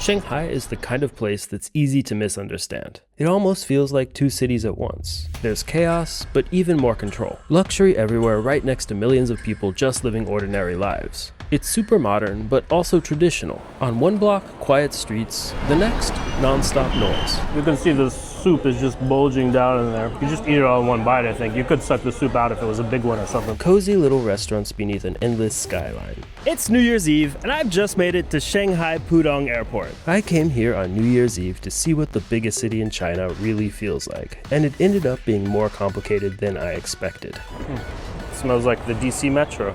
Shanghai is the kind of place that's easy to misunderstand. It almost feels like two cities at once. There's chaos, but even more control. Luxury everywhere right next to millions of people just living ordinary lives. It's super modern, but also traditional. On one block, quiet streets, the next, non-stop noise. You can see the soup is just bulging down in there. You just eat it all in one bite, I think. You could suck the soup out if it was a big one or something. Cozy little restaurants beneath an endless skyline. It's New Year's Eve, and I've just made it to Shanghai Pudong Airport. I came here on New Year's Eve to see what the biggest city in China really feels like, and it ended up being more complicated than I expected. It smells like the DC Metro.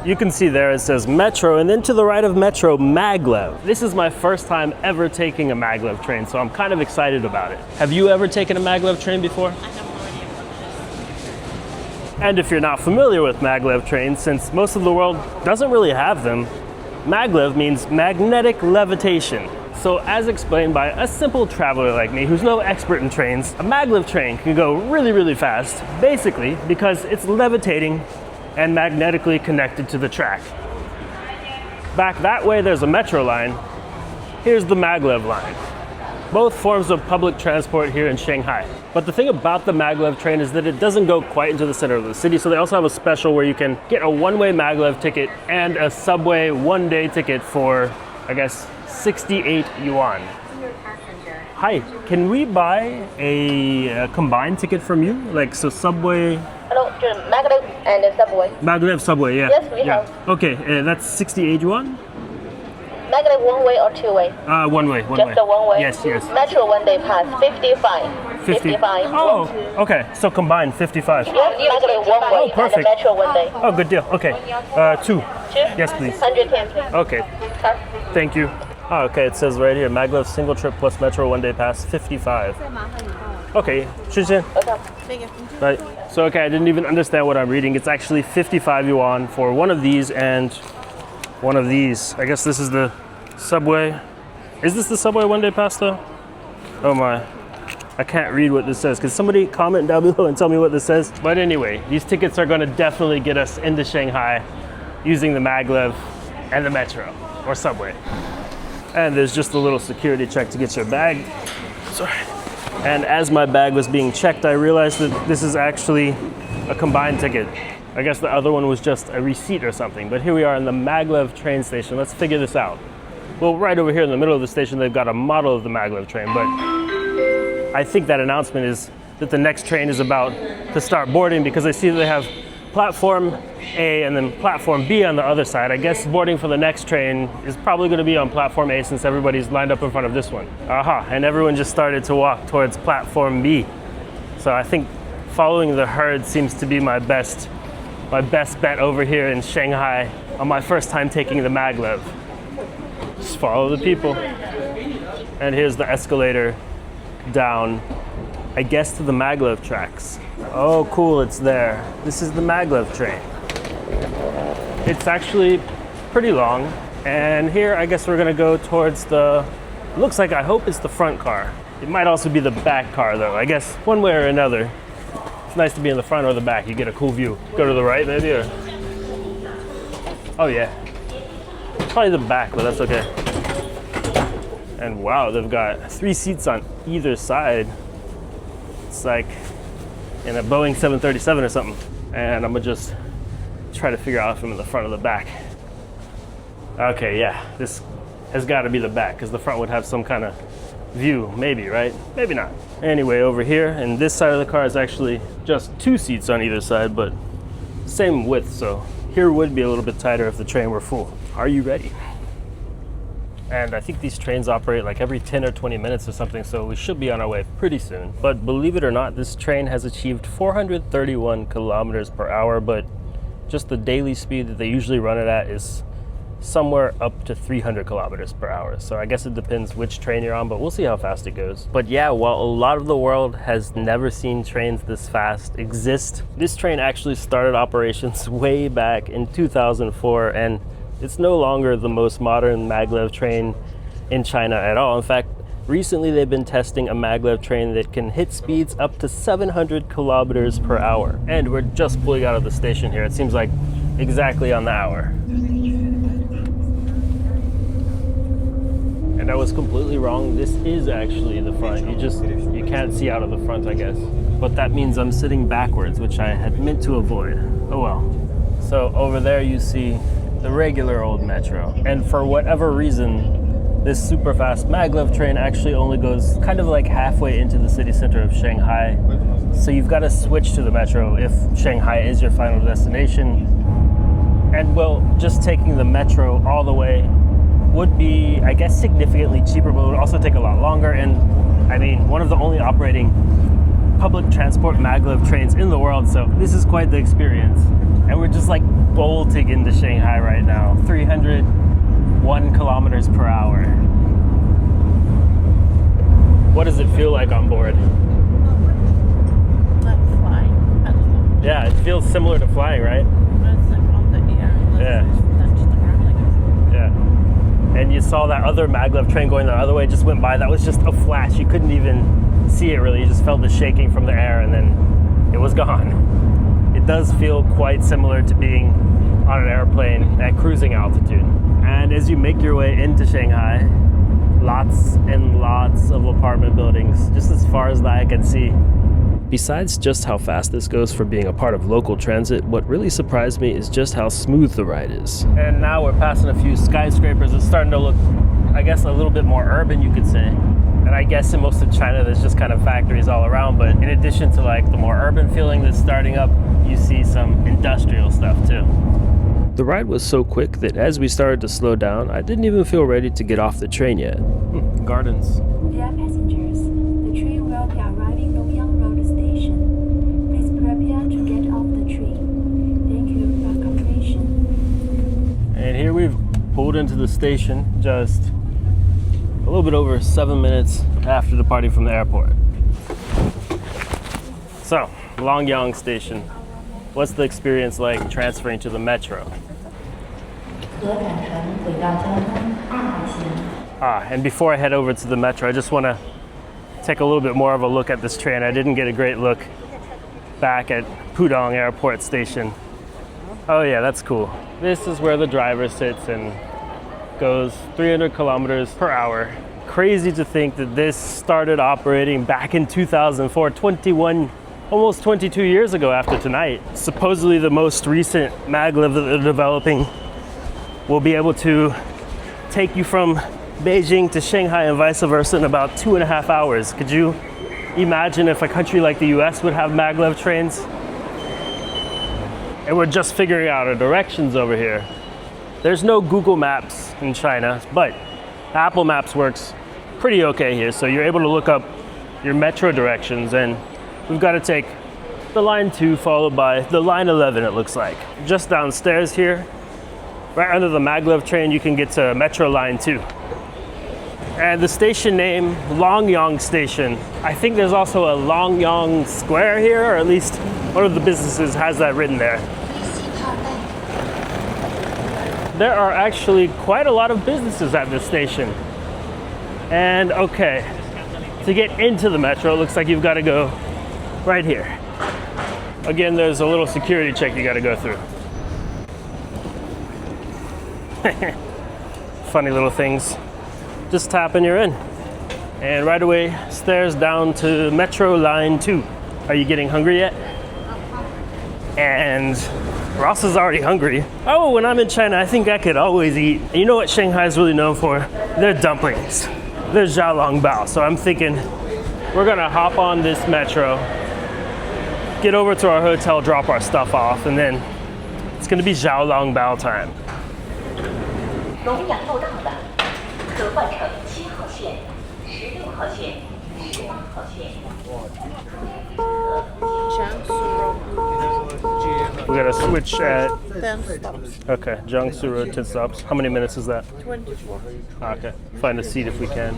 You can see there it says Metro, and then to the right of Metro, Maglev. This is my first time ever taking a Maglev train, so I'm kind of excited about it. Have you ever taken a Maglev train before? I have no idea what that is. And if you're not familiar with Maglev trains, since most of the world doesn't really have them, Maglev means magnetic levitation. So as explained by a simple traveler like me who's no expert in trains, a Maglev train can go really, really fast, basically because it's levitating and magnetically connected to the track. Back that way there's a metro line. Here's the Maglev line. Both forms of public transport here in Shanghai. But the thing about the Maglev train is that it doesn't go quite into the center of the city, so they also have a special where you can get a one-way Maglev ticket and a subway one-day ticket for, I guess, 68 yuan. Hi, can we buy a combined ticket from you? Like, so subway... Hello, Maglev and the subway. Maglev subway, yeah. Yes, we have. Okay, that's 68 yuan? Maglev one way or two way? One way. Just the one way? Yes. Metro one day pass, 55. 55. Oh, okay, so combined, 55. Yes, Maglev one way perfect. and the Metro one day. Oh, good deal. Okay, two. Two? Yes, please. 110, please. Okay, thank you. Oh, okay, it says right here, Maglev single trip plus Metro one day pass, 55. Okay, 谢谢. Right. So, okay, I didn't even understand what I'm reading. It's actually 55 yuan for one of these and one of these. I guess this is the subway. Is this the subway one day pass though? Oh my. I can't read what this says. Could somebody comment down below and tell me what this says? But anyway, these tickets are going to definitely get us into Shanghai using the Maglev and the Metro or subway. And there's just a little security check to get your bag. Sorry. And as my bag was being checked, I realized that this is actually a combined ticket. I guess the other one was just a receipt or something. But here we are in the Maglev train station. Let's figure this out. Well, right over here in the middle of the station, they've got a model of the Maglev train. But I think that announcement is that the next train is about to start boarding because I see that they have platform A and then platform B on the other side. I guess boarding for the next train is probably going to be on platform A since everybody's lined up in front of this one. Aha, and everyone just started to walk towards platform B. So I think following the herd seems to be my best bet over here in Shanghai on my first time taking the Maglev. Just follow the people. And here's the escalator down, I guess, to the Maglev tracks. Oh, cool, it's there. This is the Maglev train. It's actually pretty long. And here, I guess we're gonna go towards the, looks like, I hope it's the front car. It might also be the back car though. I guess one way or another. It's nice to be in the front or the back. You get a cool view. Go to the right maybe, or? Oh yeah. Probably the back, but that's okay. And wow, they've got 3 seats on either side. It's like in a Boeing 737 or something. And I'm gonna just try to figure out if I'm in the front or the back. Okay, yeah, this has got to be the back because the front would have some kind of view, maybe, right? Maybe not. Anyway, over here, and this side of the car is actually just 2 seats on either side, but same width, so here would be a little bit tighter if the train were full. Are you ready? And I think these trains operate like every 10 or 20 minutes or something, so we should be on our way pretty soon. But believe it or not, this train has achieved 431 kilometers per hour, but just the daily speed that they usually run it at is somewhere up to 300 kilometers per hour. So I guess it depends which train you're on, but we'll see how fast it goes. But yeah, while a lot of the world has never seen trains this fast exist, this train actually started operations way back in 2004, and it's no longer the most modern Maglev train in China at all. In fact, recently they've been testing a Maglev train that can hit speeds up to 700 kilometers per hour. And we're just pulling out of the station here. It seems like exactly on the hour. And And I was completely wrong. This is actually the front. You can't see out of the front, I guess. But that means I'm sitting backwards, which I had meant to avoid. Oh well. So over there you see the regular old metro. And for whatever reason, this super fast maglev train actually only goes kind of like halfway into the city center of Shanghai. So you've got to switch to the metro if Shanghai is your final destination. And well, just taking the metro all the way would be, I guess, significantly cheaper, but it would also take a lot longer. And I mean, one of the only operating public transport maglev trains in the world, so this is quite the experience. And we're just like bolting into Shanghai right now, 301 kilometers per hour. What does it feel like on board? Like flying. I don't know. Yeah, it feels similar to flying, right? It's like on the air. Yeah. Touch the ground, I guess. Yeah. And you saw that other maglev train going the other way, just went by. That was just a flash. You couldn't even see it really. You just felt the shaking from the air and then it was gone. It does feel quite similar to being on an airplane at cruising altitude. And as you make your way into Shanghai, lots and lots of apartment buildings, just as far as the eye can see. Besides just how fast this goes for being a part of local transit, what really surprised me is just how smooth the ride is. And now we're passing a few skyscrapers. It's starting to look, I guess, a little bit more urban, you could say. And I guess in most of China, there's just kind of factories all around. But in addition to like the more urban feeling that's starting up, you see some industrial stuff too. The ride was so quick that as we started to slow down, I didn't even feel ready to get off the train yet. Gardens. Dear passengers, the train will be arriving Longyang Road Station. Please prepare to get off the train. Thank you for your cooperation. And here we've pulled into the station just a little bit over 7 minutes after departing from the airport. So, Longyang Station. What's the experience like transferring to the metro? And before I head over to the metro, I just want to take a little bit more of a look at this train. I didn't get a great look back at Pudong Airport Station. Oh yeah, that's cool. This is where the driver sits and goes 300 kilometers per hour. Crazy to think that this started operating back in 2004, almost 22 years ago after tonight. Supposedly the most recent maglev that they're developing will be able to take you from Beijing to Shanghai and vice versa in about 2.5 hours. Could you imagine if a country like the US would have maglev trains? And we're just figuring out our directions over here. There's no Google Maps in China, but Apple Maps works pretty okay here. So you're able to look up your metro directions, and we've got to take the line 2 followed by the line 11, it looks like. Just downstairs here, right under the maglev train, you can get to metro line 2. And the station name, Longyang Station. I think there's also a Longyang Square here, or at least one of the businesses has that written there. There are actually quite a lot of businesses at this station. And okay, to get into the metro, it looks like you've got to go right here. Again, there's a little security check you got to go through. Funny little things. Just tap and you're in. And right away, stairs down to Metro Line 2. Are you getting hungry yet? And Ross is already hungry. Oh, when I'm in China, I think I could always eat. And you know what Shanghai is really known for? Their dumplings. Their xiaolong bao. So I'm thinking we're gonna hop on this metro, get over to our hotel, drop our stuff off, and then it's gonna be xiaolong bao time. 龙阳路到了，可换乘7号线、16号线、18号线。 We gotta switch at, 10 stops. okay, Jiangsu Road, 10 stops. How many minutes is that? 24. Okay, find a seat if we can.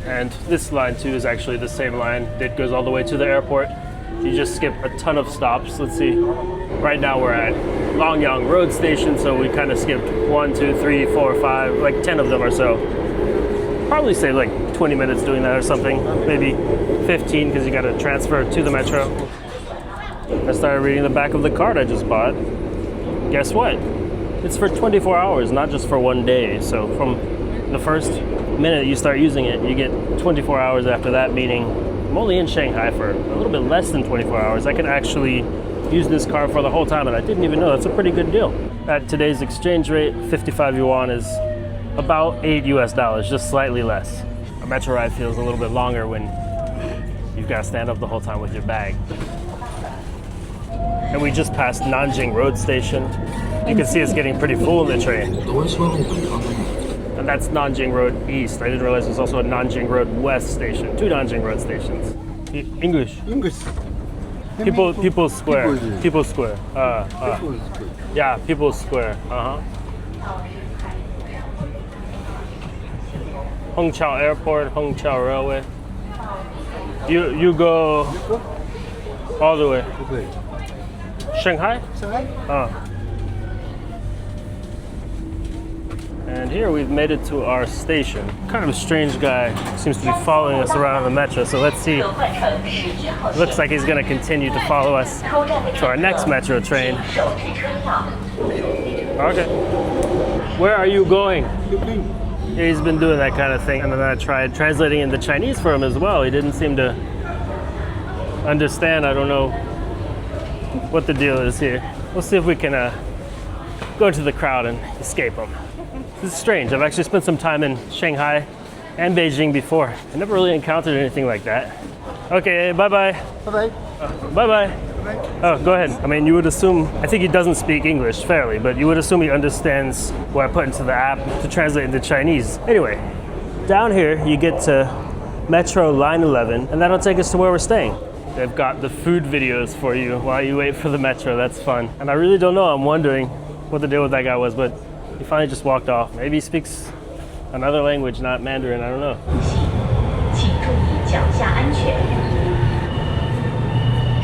And this line 2 is actually the same line that goes all the way to the airport. You just skip a ton of stops. Let's see. Right now we're at Longyang Road Station, so we kind of skipped 1, 2, 3, 4, 5, like 10 of them or so. Probably say like 20 minutes doing that or something. Maybe 15 because you got to transfer to the metro. I started reading the back of the card I just bought. Guess what? It's for 24 hours, not just for one day. So from the first minute you start using it, you get 24 hours after that, meaning I'm only in Shanghai for a little bit less than 24 hours. I can actually use this car for the whole time, and I didn't even know. That's a pretty good deal. At today's exchange rate, 55 yuan is about $8 US, just slightly less. A metro ride feels a little bit longer when you've got to stand up the whole time with your bag. And we just passed Nanjing Road Station. You can see it's getting pretty full in the train. And that's Nanjing Road East. I didn't realize there's also a Nanjing Road West station. 2 Nanjing Road stations. English. People Square. People Square. Yeah, People Square. Hongqiao Airport, Hongqiao Railway. You go all the way. Shanghai? And here we've made it to our station. Kind of a strange guy seems to be following us around the metro, so let's see. Looks like he's going to continue to follow us to our next metro train. Okay. Where are you going? Yeah, he's been doing that kind of thing, and then I tried translating into Chinese for him as well. He didn't seem to understand. I don't know what the deal is here. We'll see if we can go into the crowd and escape him. This is strange. I've actually spent some time in Shanghai and Beijing before. I never really encountered anything like that. Okay, bye-bye. Bye-bye. Bye-bye. Oh, go ahead. I mean, you would assume, I think he doesn't speak English fairly, but you would assume he understands what I put into the app to translate into Chinese. Anyway, down here you get to Metro Line 11, and that'll take us to where we're staying. They've got the food videos for you while you wait for the metro. That's fun. And I really don't know. I'm wondering what the deal with that guy was, but he finally just walked off. Maybe he speaks another language, not Mandarin. I don't know.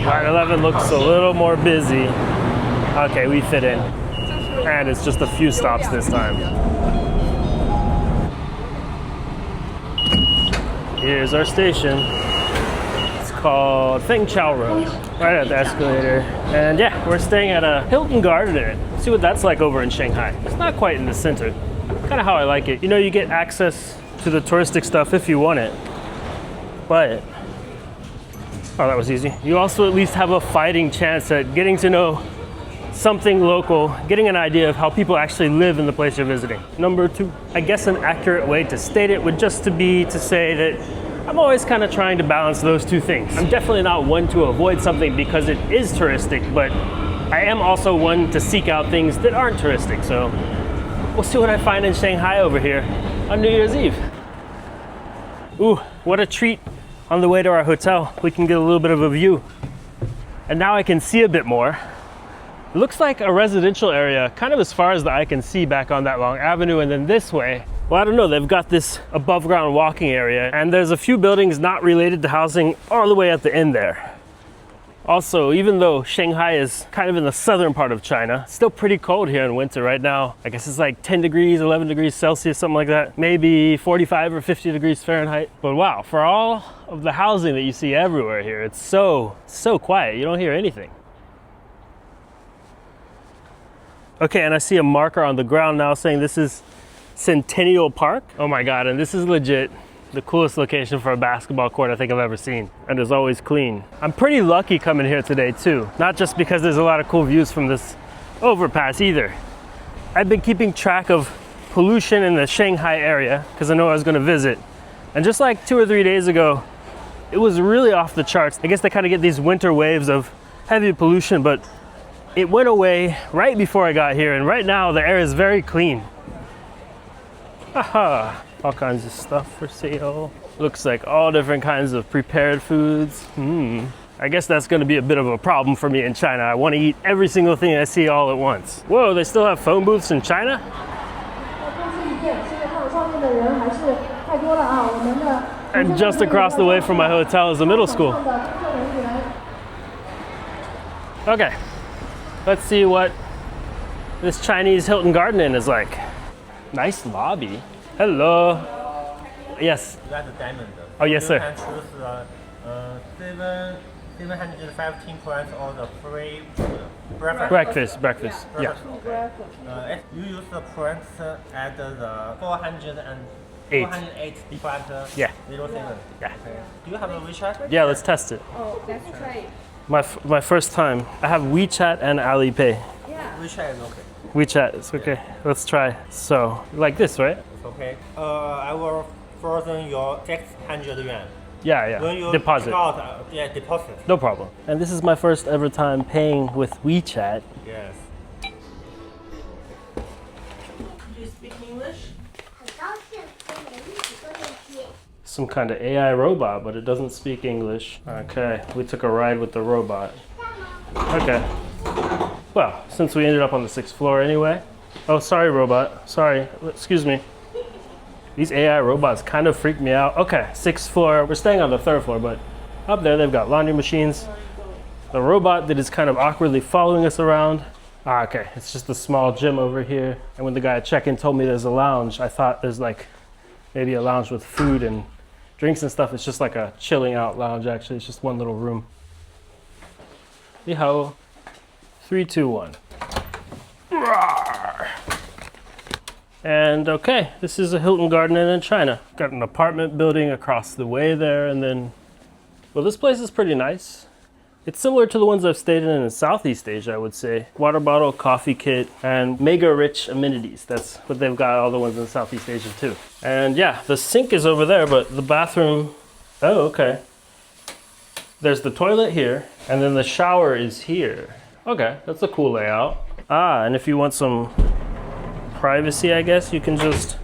Line 11 looks a little more busy. Okay, we fit in. And it's just a few stops this time. Here's our station. It's called Fengqiao Road, right at the escalator. And yeah, we're staying at a Hilton Garden. See what that's like over in Shanghai. It's not quite in the center. Kind of how I like it. You know, you get access to the touristic stuff if you want it. But oh, that was easy. You also at least have a fighting chance at getting to know something local, getting an idea of how people actually live in the place you're visiting. Number 2, I guess an accurate way to state it would just be to say that I'm always kind of trying to balance those two things. I'm definitely not one to avoid something because it is touristic, but I am also one to seek out things that aren't touristic. So we'll see what I find in Shanghai over here on New Year's Eve. Ooh, what a treat. On the way to our hotel, we can get a little bit of a view. And now I can see a bit more. It looks like a residential area, kind of as far as the eye can see back on that long avenue, and then this way, well, I don't know, they've got this above ground walking area, and there's a few buildings not related to housing all the way at the end there. Also, even though Shanghai is kind of in the southern part of China, it's still pretty cold here in winter right now. I guess it's like 10 degrees, 11 degrees Celsius, something like that. Maybe 45 or 50 degrees Fahrenheit. But wow, for all of the housing that you see everywhere here, it's so quiet. You don't hear anything. Okay, and I see a marker on the ground now saying this is Centennial Park. Oh my God, and this is legit the coolest location for a basketball court I think I've ever seen. And it's always clean. I'm pretty lucky coming here today too. Not just because there's a lot of cool views from this overpass either. I've been keeping track of pollution in the Shanghai area because I know I was gonna visit. And just like 2 or 3 days ago, it was really off the charts. I guess they kind of get these winter waves of heavy pollution, but it went away right before I got here. And right now the air is very clean. Haha. All kinds of stuff for sale. Looks like all different kinds of prepared foods. I guess that's gonna be a bit of a problem for me in China. I wanna eat every single thing I see all at once. Whoa, they still have phone booths in China? And just across the way from my hotel is a middle school. Okay, let's see what this Chinese Hilton Garden Inn is like. Nice lobby. Hello. Yes. You got the diamond. Oh, yes, sir. You can choose 715 points on the free breakfast. Yeah. You use the points at the 408 different Yeah. little things. Yeah. Okay. Do you have a WeChat? Yeah, let's test it. Oh, let's try it. My first time. I have WeChat and Alipay. Yeah. WeChat is okay. WeChat is okay. Let's try. So, like this, right? It's okay. I will frozen your 600 yuan. Yeah, When yeah. you Deposit. check out, deposit. No problem. And this is my first ever time paying with WeChat. Yes. Do you speak English? Some kind of AI robot, but it doesn't speak English. Okay, we took a ride with the robot. Okay. Well, since we ended up on the 6th floor anyway. Oh, sorry, robot. Sorry. Excuse me. These AI robots kind of freak me out. Okay, 6th floor. We're staying on the 3rd floor, but up there they've got laundry machines. The robot that is kind of awkwardly following us around. Ah, okay, it's just a small gym over here. And when the guy at check-in told me there's a lounge, I thought there's like maybe a lounge with food and drinks and stuff. It's just like a chilling out lounge, actually. It's just one little room. Ni hao. 3, 2, 1. Rawr. And okay, this is a Hilton Garden Inn in China. Got an apartment building across the way there, and then, well, this place is pretty nice. It's similar to the ones I've stayed in Southeast Asia, I would say. Water bottle, coffee kit, and mega rich amenities. That's what they've got, all the ones in Southeast Asia too. And yeah, the sink is over there, but the bathroom, oh, okay. There's the toilet here, and then the shower is here. Okay, that's a cool layout. Ah, and if you want some privacy, I guess, you can just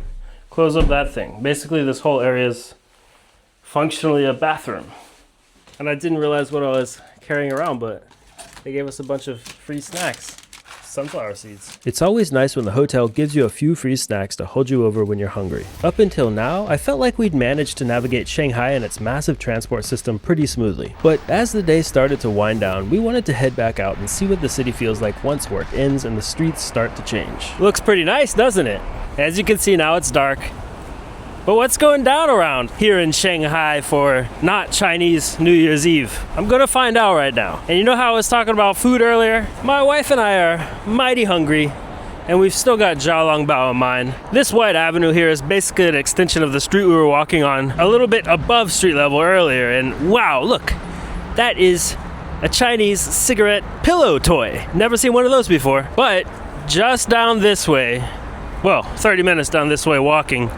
close up that thing. Basically, this whole area is functionally a bathroom. And I didn't realize what I was carrying around, but they gave us a bunch of free snacks. Sunflower seeds. It's always nice when the hotel gives you a few free snacks to hold you over when you're hungry. Up until now, I felt like we'd managed to navigate Shanghai and its massive transport system pretty smoothly. But as the day started to wind down, we wanted to head back out and see what the city feels like once work ends and the streets start to change. Looks pretty nice, doesn't it? As you can see now, it's dark. But what's going down around here in Shanghai for not Chinese New Year's Eve? I'm gonna find out right now. And you know how I was talking about food earlier? My wife and I are mighty hungry, and we've still got xiaolong bao in mind. This wide avenue here is basically an extension of the street we were walking on, a little bit above street level earlier. And wow, look, that is a Chinese cigarette pillow toy. Never seen one of those before. But just down this way, well, 30 minutes down this way walking,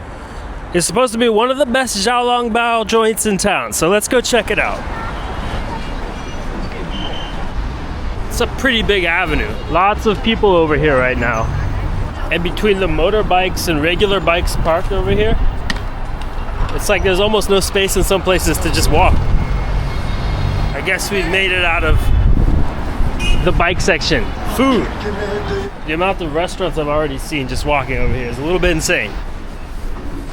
is supposed to be one of the best xiaolong bao joints in town, so let's go check it out. It's a pretty big avenue. Lots of people over here right now. And between the motorbikes and regular bikes parked over here, it's like there's almost no space in some places to just walk. I guess we've made it out of the bike section. Food. The amount of restaurants I've already seen just walking over here is a little bit insane.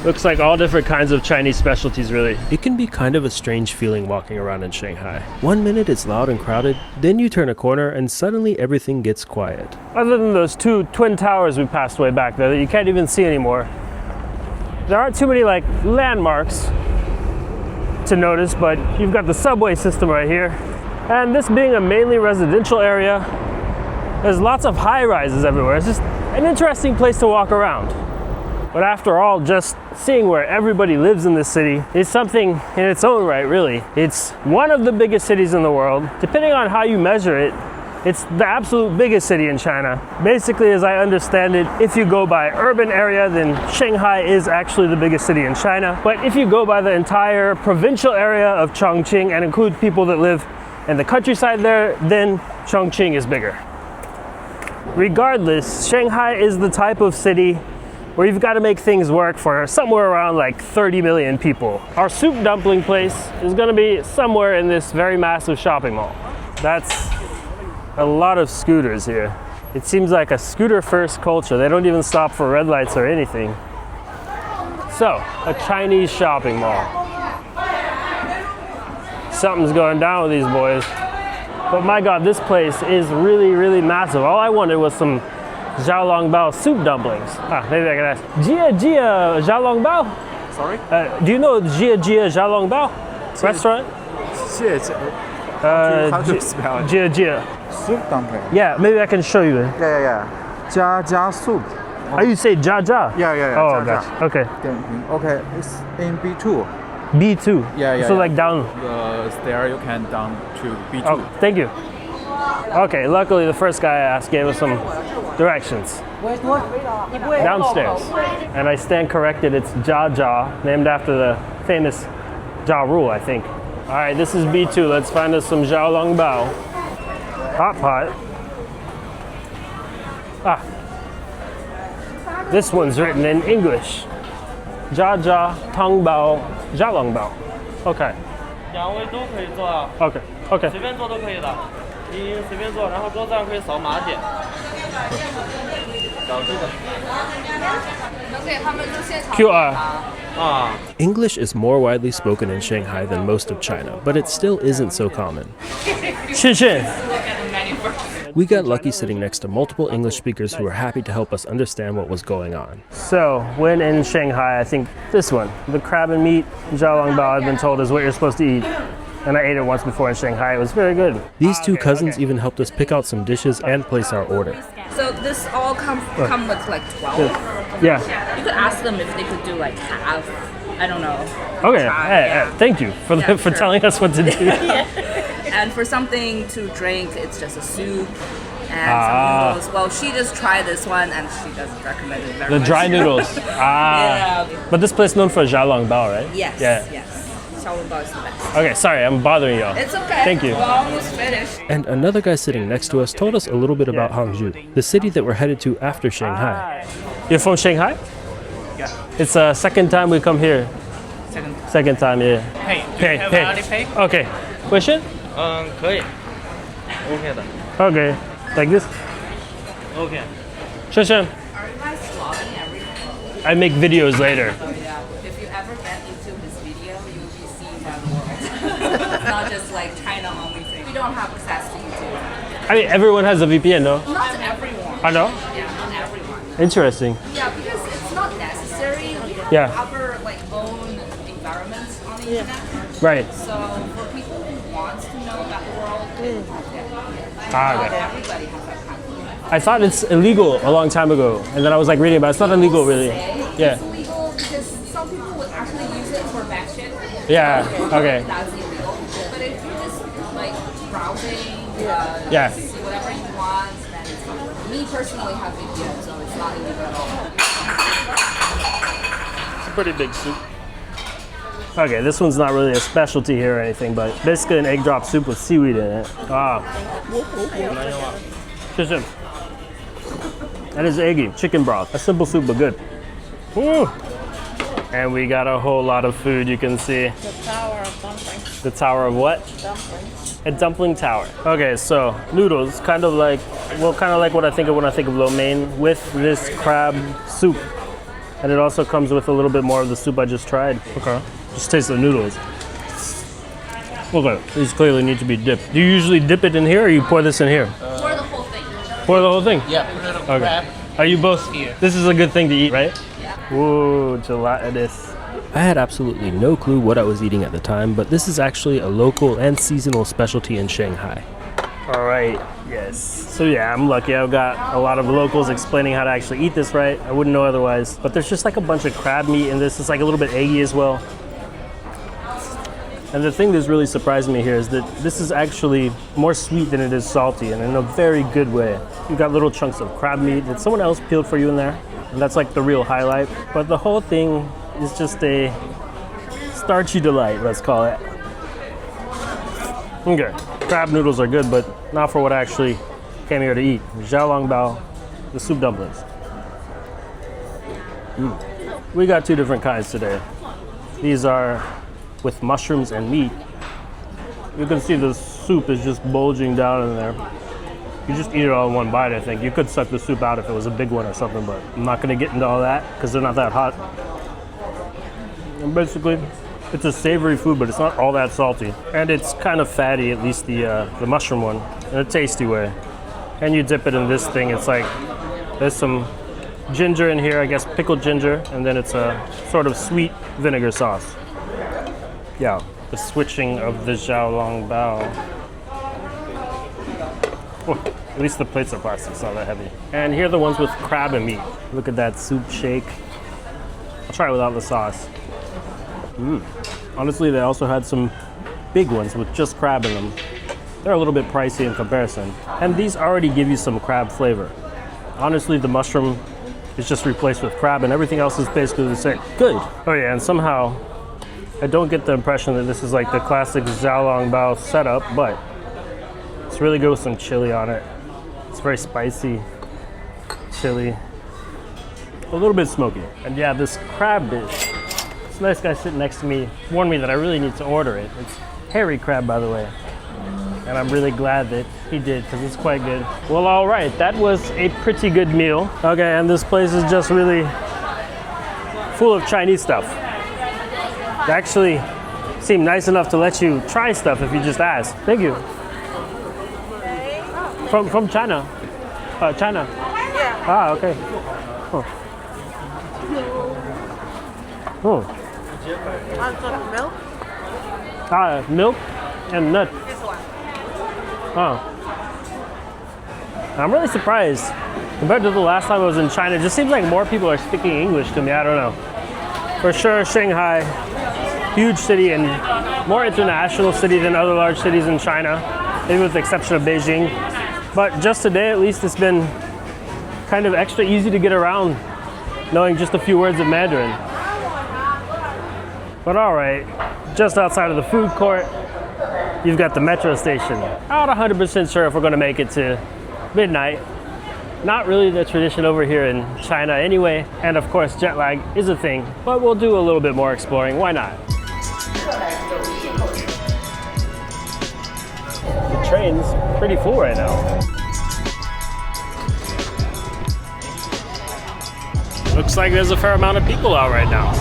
Looks like all different kinds of Chinese specialties, really. It can be kind of a strange feeling walking around in Shanghai. One minute it's loud and crowded, then you turn a corner and suddenly everything gets quiet. Other than those 2 twin towers we passed way back there that you can't even see anymore, there aren't too many like landmarks to notice, but you've got the subway system right here. And this being a mainly residential area, there's lots of high rises everywhere. It's just an interesting place to walk around. But after all, just seeing where everybody lives in this city is something in its own right, really. It's one of the biggest cities in the world. Depending on how you measure it, it's the absolute biggest city in China. Basically, as I understand it, if you go by urban area, then Shanghai is actually the biggest city in China. But if you go by the entire provincial area of Chongqing and include people that live in the countryside there, then Chongqing is bigger. Regardless, Shanghai is the type of city where you've got to make things work for somewhere around like 30 million people. Our soup dumpling place is going to be somewhere in this very massive shopping mall. That's a lot of scooters here. It seems like a scooter first culture. They don't even stop for red lights or anything. So, a Chinese shopping mall. Something's going down with these boys. But my God, this place is really, really massive. All I wanted was some xiaolong bao soup dumplings. Maybe I can ask. Jia Jia xiaolong bao? Sorry? Do you know Jia Jia xiaolong bao restaurant? How to spell it? Jia. Soup dumpling. Yeah, maybe I can show you. Yeah. Jia soup. Oh, you say Jia? Yeah. Oh, Jia. gotcha. Okay. Okay, it's in B2. B2. Yeah. So like down. There you can down to B2. Oh, thank you. Okay, luckily the first guy I asked gave us some directions. Downstairs. And I stand corrected, it's Jia, named after the famous Ja Rule, I think. All right, this is B2. Let's find us some xiaolong bao. Hot pot. This one's written in English. Jia, tong bao, xiaolong bao. Okay. 2位都可以坐啊， Okay. 随便坐都可以的。你随便坐，然后桌子上可以扫码点。找这个。 QR. English is more widely spoken in Shanghai than most of China, but it still isn't so common. 谢谢. We got lucky sitting next to multiple English speakers who were happy to help us understand what was going on. So, when in Shanghai, I think this one, the crab and meat xiaolong bao, I've been told is what you're supposed to eat. And I ate it once before in Shanghai. It was very good. These two cousins even helped us pick out some dishes and place our order. So this all come with like 12. Yeah. You could ask them if they could do like half. I don't know. Okay. Yeah. Thank you for Sure. telling us what to do. And for something to drink, it's just a soup and some noodles. Well, she just tried this one and she doesn't recommend it very much. The dry noodles. Yeah. But this place is known for xiaolong bao, right? Yes. Yeah. Yes. Xiaolong bao is the best. Okay, sorry, I'm bothering y'all. It's okay. Thank you. We're almost finished. And another guy sitting next to us told us a little bit about Hangzhou, the city that we're headed to after Shanghai. You're from Shanghai? Yeah. It's the second time we come here. Second time, yeah. Pay. Pay. Okay. Question? 可以。OK 的。 Okay. Like this? OK。 Sure. Are you guys vlogging everything? I make videos later. Yeah. If you ever get into this video, you will be seen by the world. It's not just like China only thing. We don't have access to YouTube. I mean, everyone has a VPN, no? Not everyone. I know. Yeah, not everyone. Interesting. Yeah, because it's not necessary. We have Yeah. our like own environments on the internet. Right. So for people who want to know about the world, Ah, not okay. everybody has that kind of. I thought it's illegal a long time ago, and then I was like reading about it. It's not illegal, really. Yeah. It's illegal because some people would actually use it for bad shit. Yeah. Okay. That's illegal. But if you're just like browsing, Yeah. see whatever you want, then it's fine. Me personally have VPN, so it's not illegal at all. It's a pretty big soup. Okay, this one's not really a specialty here or anything, but basically an egg drop soup with seaweed in it. Just that is eggy, chicken broth. A simple soup, but good. Woo. And we got a whole lot of food, you can see. The tower of dumplings. The tower of what? Dumplings. A dumpling tower. Okay, so noodles, kind of like what I think of when I think of lo mein with this crab soup. And it also comes with a little bit more of the soup I just tried. Okay. Just taste the noodles. Okay, these clearly need to be dipped. Do you usually dip it in here or you pour this in here? Pour the whole thing. Pour the whole thing? Yeah, put it on Okay. Are you both here? This is a good thing to eat, right? Yeah. Ooh, gelatinous. I had absolutely no clue what I was eating at the time, but this is actually a local and seasonal specialty in Shanghai. All right, yes. So yeah, I'm lucky. I've got a lot of locals explaining how to actually eat this right. I wouldn't know otherwise. But there's just like a bunch of crab meat in this. It's like a little bit eggy as well. And the thing that's really surprised me here is that this is actually more sweet than it is salty, and in a very good way. You've got little chunks of crab meat that someone else peeled for you in there, and that's like the real highlight. But the whole thing is just a starchy delight, let's call it. Okay, crab noodles are good, but not for what I actually came here to eat. Xiaolong bao, the soup dumplings. We got two different kinds today. These are with mushrooms and meat. You can see the soup is just bulging down in there. You just eat it all in one bite, I think. You could suck the soup out if it was a big one or something, but I'm not gonna get into all that because they're not that hot. And basically, it's a savory food, but it's not all that salty. And it's kind of fatty, at least the mushroom one, in a tasty way. And you dip it in this thing, it's like, there's some ginger in here, I guess pickled ginger, and then it's a sort of sweet vinegar sauce. Yeah, the switching of the xiaolong bao. At least the plates are plastic, it's not that heavy. And here are the ones with crab and meat. Look at that soup shake. I'll try it without the sauce. Honestly, they also had some big ones with just crab in them. They're a little bit pricey in comparison. And these already give you some crab flavor. Honestly, the mushroom is just replaced with crab and everything else is basically the same. Good. Oh yeah, and somehow I don't get the impression that this is like the classic xiaolong bao setup, but it's really good with some chili on it. It's very spicy chili. A little bit smoky. And yeah, this crab dish. This nice guy sitting next to me warned me that I really need to order it. It's hairy crab, by the way. And I'm really glad that he did because it's quite good. Well, all right, that was a pretty good meal. Okay, and this place is just really full of Chinese stuff. They actually seem nice enough to let you try stuff if you just ask. Thank you. From China? China? Yeah. Ah, okay. Oh. Oh. Some milk? Milk and nut. This one. Oh. I'm really surprised. Compared to the last time I was in China, it just seems like more people are speaking English to me. I don't know. For sure, Shanghai, huge city and more international city than other large cities in China, maybe with the exception of Beijing. But just today, at least, it's been kind of extra easy to get around, knowing just a few words of Mandarin. But all right, just outside of the food court, you've got the metro station. Not 100% sure if we're gonna make it to midnight. Not really the tradition over here in China anyway. And of course, jet lag is a thing, but we'll do a little bit more exploring. Why not? The train's pretty full right now. Looks like there's a fair amount of people out right now.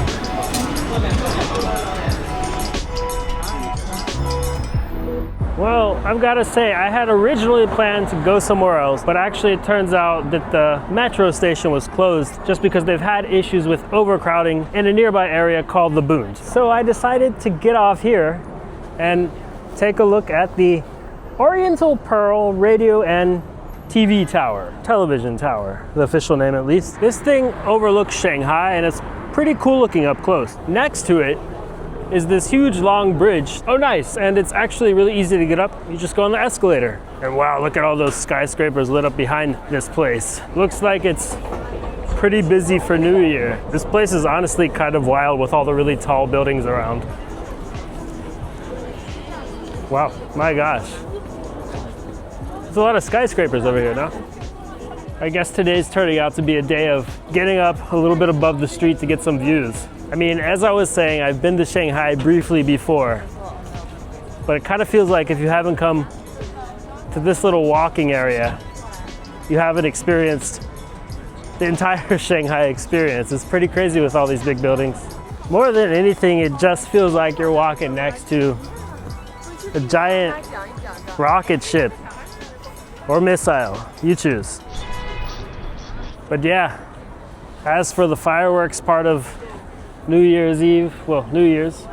Well, I've got to say, I had originally planned to go somewhere else, but actually it turns out that the metro station was closed just because they've had issues with overcrowding in a nearby area called the Bund. So I decided to get off here and take a look at the Oriental Pearl Radio and TV Tower, television tower, the official name at least. This thing overlooks Shanghai and it's pretty cool looking up close. Next to it is this huge long bridge. Oh nice, and it's actually really easy to get up. You just go on the escalator. And wow, look at all those skyscrapers lit up behind this place. Looks like it's pretty busy for New Year. This place is honestly kind of wild with all the really tall buildings around. Wow, my gosh. There's a lot of skyscrapers over here now. I guess today's turning out to be a day of getting up a little bit above the street to get some views. I mean, as I was saying, I've been to Shanghai briefly before, but it kind of feels like if you haven't come to this little walking area, you haven't experienced the entire Shanghai experience. It's pretty crazy with all these big buildings. More than anything, it just feels like you're walking next to a giant rocket ship or missile, you choose. But yeah, as for the fireworks part of New Year's Eve, well, New Year's,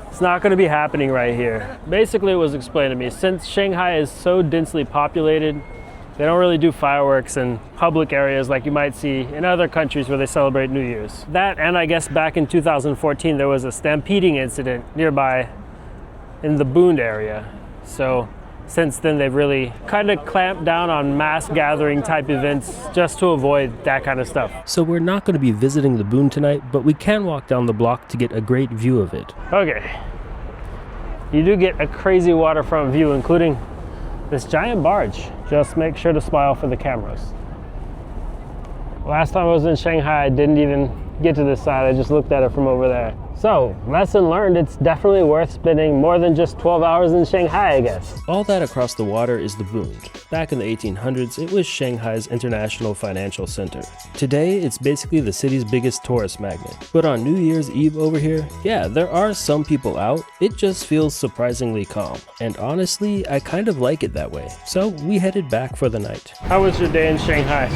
it's not going to be happening right here. Basically, it was explained to me, since Shanghai is so densely populated, they don't really do fireworks in public areas like you might see in other countries where they celebrate New Year's. That, and I guess back in 2014, there was a stampeding incident nearby in the Bund area. So since then, they've really kind of clamped down on mass gathering type events just to avoid that kind of stuff. So we're not going to be visiting the Bund tonight, but we can walk down the block to get a great view of it. Okay. You do get a crazy waterfront view, including this giant barge. Just make sure to smile for the cameras. Last time I was in Shanghai, I didn't even get to this side. I just looked at it from over there. So, lesson learned, it's definitely worth spending more than just 12 hours in Shanghai, I guess. All that across the water is the Bund. Back in the 1800s, it was Shanghai's international financial center. Today, it's basically the city's biggest tourist magnet. But on New Year's Eve over here, yeah, there are some people out. It just feels surprisingly calm. And honestly, I kind of like it that way. So we headed back for the night. How was your day in Shanghai?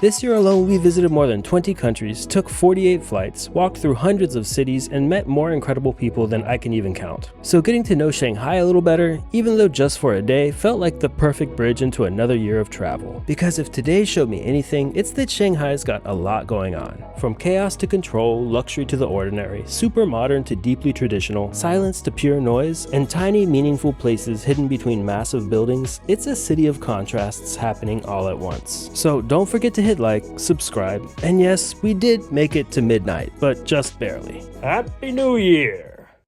This year alone, we visited more than 20 countries, took 48 flights, walked through hundreds of cities, and met more incredible people than I can even count. So getting to know Shanghai a little better, even though just for a day, felt like the perfect bridge into another year of travel. Because if today showed me anything, it's that Shanghai's got a lot going on. From chaos to control, luxury to the ordinary, super modern to deeply traditional, silence to pure noise, and tiny meaningful places hidden between massive buildings, it's a city of contrasts happening all at once. So don't forget to hit like, subscribe, and yes, we did make it to midnight, but just barely. Happy New Year!